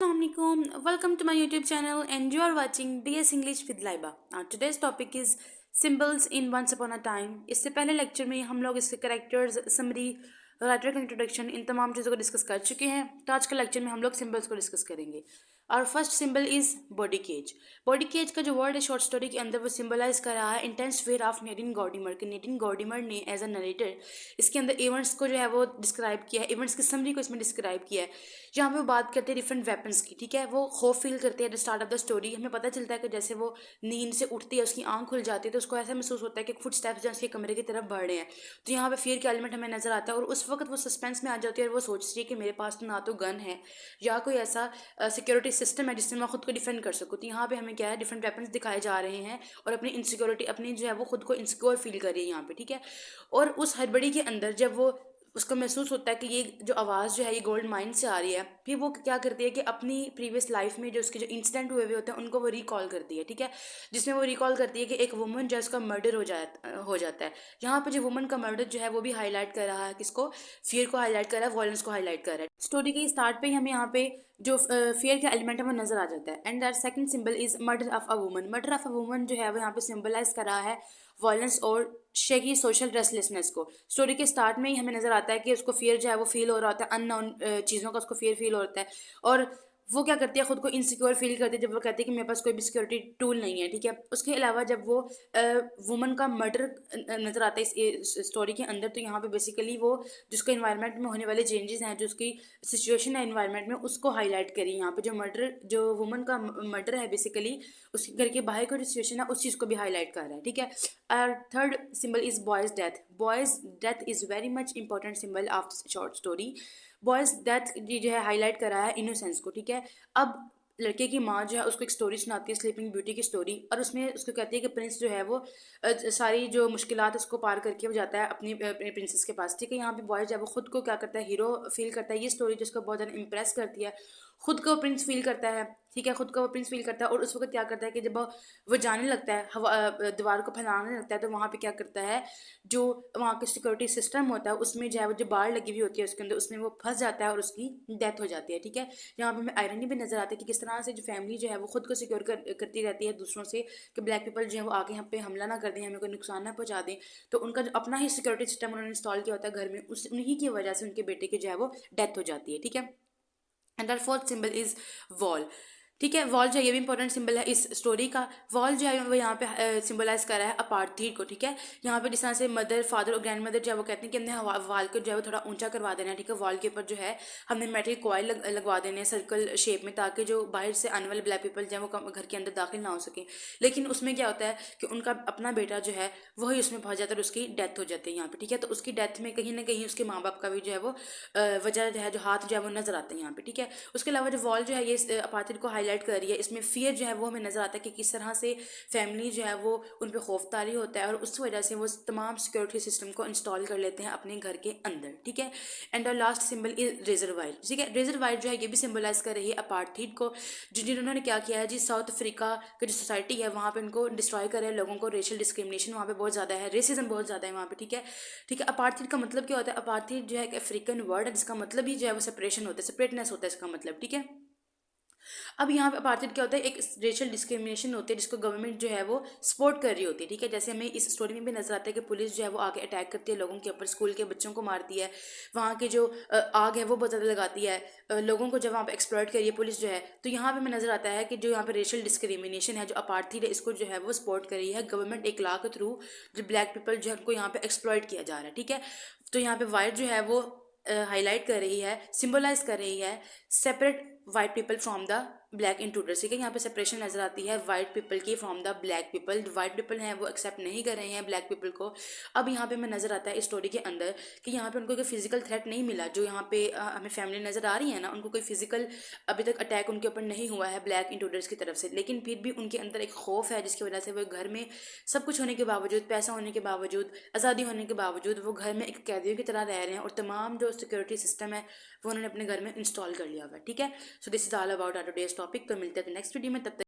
Assalamualaikum. Welcome to my YouTube channel and you are watching DS English with Laiba. Now today's topic is symbols in Once Upon a Time. इससे पहले lecture में हम लोग इसके characters, summary, writer का introduction, इन तमाम चीज़ों को डिस्कस कर चुके हैं। तो आज के लेक्चर में हम लोग सिम्बल्स को डिस्कस करेंगे। और first symbol is body cage. Body cage का जो वर्ड है शॉर्ट स्टोरी के अंदर वो सिंबलाइज कर रहा है इंटेंस फेयर ऑफ नेडिन गॉर्डिमर के। नेडिन गॉर्डिमर ने एज अ नरेटर इसके अंदर इवेंट्स को जो है वो डिस्क्राइब किया है, इवेंट्स की समरी को इसमें डिस्क्राइब किया है। जहाँ पे वो बात करते हैं डिफरेंट वेपन्स की, ठीक है। वो खौफ फील करते हैं at the start of the story. हमें पता चलता है कि जैसे वो नींद से उठती है, उसकी आंख खुल जाती है, तो उसको ऐसा महसूस होता है कि फुट स्टेप्स जो उसके कमरे की तरफ बढ़ रहे हैं। तो यहाँ पे फियर का एलिमेंट हमें नजर आता है और उस वक्त वो सस्पेंस में आ जाती है और वो सोचती है कि मेरे पास तो ना तो गन है या कोई ऐसा सिक्योरिटी सिस्टम है जिससे मैं खुद को डिफेंड कर सकूँ। तो यहाँ पे हमें क्या है, डिफरेंट वेपन्स दिखाए जा रहे हैं और अपनी इनसिक्योरिटी, अपनी जो है वो खुद को इनसिक्योर फील कर रही है यहाँ पे, ठीक है। और उस हड़बड़ी के अंदर जब वो उसको महसूस होता है कि ये जो आवाज़ जो है ये गोल्ड माइन से आ रही है, फिर वो क्या करती है कि अपनी प्रीवियस लाइफ में जो उसके जो इंसिडेंट हुए हुए होते हैं उनको वो रिकॉल करती है, ठीक है। जिसमें वो रिकॉल करती है कि एक वुमन जो है उसका मर्डर हो जाता है। यहाँ पे जो वुमन का मर्डर जो है वो भी हाईलाइट कर रहा है किसको, फियर को हाईलाइट कर रहा है, वॉयलेंस को हाईलाइट कर रहा है। स्टोरी के स्टार्ट पे ही हमें यहाँ पे जो फियर का एलिमेंट है वो नजर आ जाता है। And that second symbol is murder of a woman. Murder of a woman जो है वो यहाँ पे सिंबलाइज कर रहा है वॉयलेंस और शेगी सोशल रेस्टलेसनेस को। स्टोरी के स्टार्ट में ही हमें नजर आता है कि उसको फियर जो है वो फील हो रहा होता है, अननोन चीज़ों का उसको फियर फील होता है। और वो क्या करती है, खुद को इनसिक्योर फील करती है जब वो कहती है कि मेरे पास कोई भी सिक्योरिटी टूल नहीं है, ठीक है। उसके अलावा जब वो वुमन का मर्डर नजर आता है इस स्टोरी के अंदर, तो यहाँ पे बेसिकली वो जिसको इन्वायरमेंट में होने वाले चेंजेस हैं, जो उसकी सिचुएशन है इन्वायरमेंट में, उसको हाईलाइट करी। यहाँ पे जो वुमन का मर्डर है बेसिकली उसके घर के बाहर का जो सिचुएशन है उस चीज़ को भी हाईलाइट कर रहा है, ठीक है। और third symbol is boys death. Boys death is very much important symbol of short story. Boys death जो है हाईलाइट कर रहा है इनोसेंस को, ठीक है। अब लड़के की माँ जो है उसको एक स्टोरी सुनाती है, स्लीपिंग ब्यूटी की स्टोरी, और उसमें उसको कहती है कि प्रिंस जो है वो सारी जो मुश्किलात उसको पार करके वो जाता है अपनी प्रिंसेस के पास, ठीक है। यहाँ पे बॉय जो है वो खुद को क्या करता है, हीरो फील करता है। ये स्टोरी जिसको बहुत ज़्यादा इंप्रेस करती है, खुद को प्रिंस फील करता है, ठीक है। खुद को वो प्रिंस फील करता है और उस वक्त क्या करता है कि जब वो जाने लगता है, दीवार को फैलाने लगता है, तो वहाँ पे क्या करता है, जो वहाँ का सिक्योरिटी सिस्टम होता है उसमें जो है वो जो बाढ़ लगी हुई होती है उसके अंदर, उसमें वो फंस जाता है और उसकी डेथ हो जाती है, ठीक है। यहाँ पे हमें आयरनी भी नजर आती है कि किस तरह से जो फैमिली जो है वो खुद को सिक्योर करती रहती है दूसरों से, कि ब्लैक पीपल जो है वो आगे हम पे हमला ना कर दें, हमें कोई नुकसान ना पहुंचा दें। तो उनका जो अपना ही सिक्योरिटी सिस्टम उन्होंने इंस्टॉल किया होता है घर में, उस उन्हीं की वजह से उनके बेटे की जो है वो डेथ हो जाती है, ठीक है। And the fourth symbol is wall, ठीक है। वॉल जो है ये भी इंपॉर्टेंट सिंबल है इस स्टोरी का। वॉल जो है वो यहाँ पे सिंबलाइज कर रहा है अपार्थीड को, ठीक है। यहाँ पे जिस तरह से मदर, फादर और ग्रैंड मदर जो है वो कहते हैं कि हमने वॉल को जो है वो थोड़ा ऊंचा करवा देना है, ठीक है। वॉल के ऊपर जो है हमने मेटल कॉइल लगवा देने हैं सर्कल शेप में, ताकि जो बाहर से आने वाले ब्लैक पीपल जो है वो घर के अंदर दाखिल ना हो सके। लेकिन उसमें क्या होता है कि उनका अपना बेटा जो है वही उसमें पहुंच जाता है और उसकी डेथ हो जाती है यहाँ पे, ठीक है। तो उसकी डेथ में कहीं ना कहीं उसके माँ बाप का भी जो है वो वजह जो है, जो हाथ जो है वो नजर आते हैं यहाँ पे, ठीक है। उसके अलावा जो वॉल जो है ये अपार्थिड को हाईलाइट कर रही है। इसमें फियर जो है वो हमें नजर आता है कि किस तरह से फैमिली जो है वो उन पर खौफतारी होता है और उस वजह से वो तमाम सिक्योरिटी सिस्टम को इंस्टॉल कर लेते हैं अपने घर के अंदर, ठीक है। And the last symbol is reservoir, ठीक है। रेजरवायर जो है ये भी सिंबलाइज कर रही है अपार्थीड को, जिन्होंने क्या किया है जी, साउथ अफ्रीका की जो सोसाइटी है वहाँ पे उनको डिस्ट्रॉय कर रहे हैं लोगों को। रेशियल डिस्क्रिमिनेशन वहाँ पे बहुत ज़्यादा है, रेसिज्म बहुत ज़्यादा है वहाँ पे, ठीक है। ठीक है, अपार्थीड का मतलब क्या होता है, अपार्थीड जो है एक अफ्रीकन वर्ड है जिसका मतलब ही जो है वो सेपरेशन होता है, सेपरेटनेस होता है इसका मतलब, ठीक है। अब यहाँ पे अपार्थाइड क्या होता है, एक रेशियल डिस्क्रिमिनेशन होती है जिसको गवर्नमेंट जो है वो सपोर्ट कर रही होती है, ठीक है। जैसे हमें इस स्टोरी में भी नजर आता है कि पुलिस जो है वो आगे अटैक करती है लोगों के ऊपर, स्कूल के बच्चों को मारती है, वहाँ की जो आग है वो बहुत ज़्यादा लगाती है, लोगों को जब वहाँ पे एक्सप्लॉइट करिए पुलिस जो है। तो यहाँ पे हमें नजर आता है कि जो यहाँ पे रेशियल डिस्क्रिमिनेशन है, जो अपार्थाइड है, इसको जो है वो सपोर्ट कर रही है गवर्नमेंट एक लॉ के थ्रू। जो ब्लैक पीपल जो है उनको यहाँ पे एक्सप्लॉइट किया जा रहा है, ठीक है। तो यहाँ पे वाइट जो है वो हाईलाइट कर रही है, सिंबलाइज कर रही है separate white people from the black intruders, ठीक है। यहाँ पे सेपरेशन नजर आती है वाइट पीपल की फ्रॉम द ब्लैक पीपल। जो वाइट पीपल हैं वो एक्सेप्ट नहीं कर रहे हैं ब्लैक पीपल को। अब यहाँ पे हमें नजर आता है इस स्टोरी के अंदर कि यहाँ पे उनको कोई फिजिकल थ्रेट नहीं मिला। जो यहाँ पे हमें फैमिली नजर आ रही है ना, उनको कोई फिजिकल अभी तक अटैक उनके ऊपर नहीं हुआ है ब्लैक इंट्रूडर्स की तरफ से, लेकिन फिर भी उनके अंदर एक खौफ है जिसकी वजह से वो घर में सब कुछ होने के बावजूद, पैसा होने के बावजूद, आज़ादी होने के बावजूद वो घर में एक कैदियों की तरह रह रहे हैं और तमाम जो सिक्योरिटी सिस्टम है वो उन्होंने अपने घर में इंस्टॉल कर लिया हुआ है, ठीक है। So this is all about our today's topic. तो मिलते हैं नेक्स्ट वीडियो में, तब तक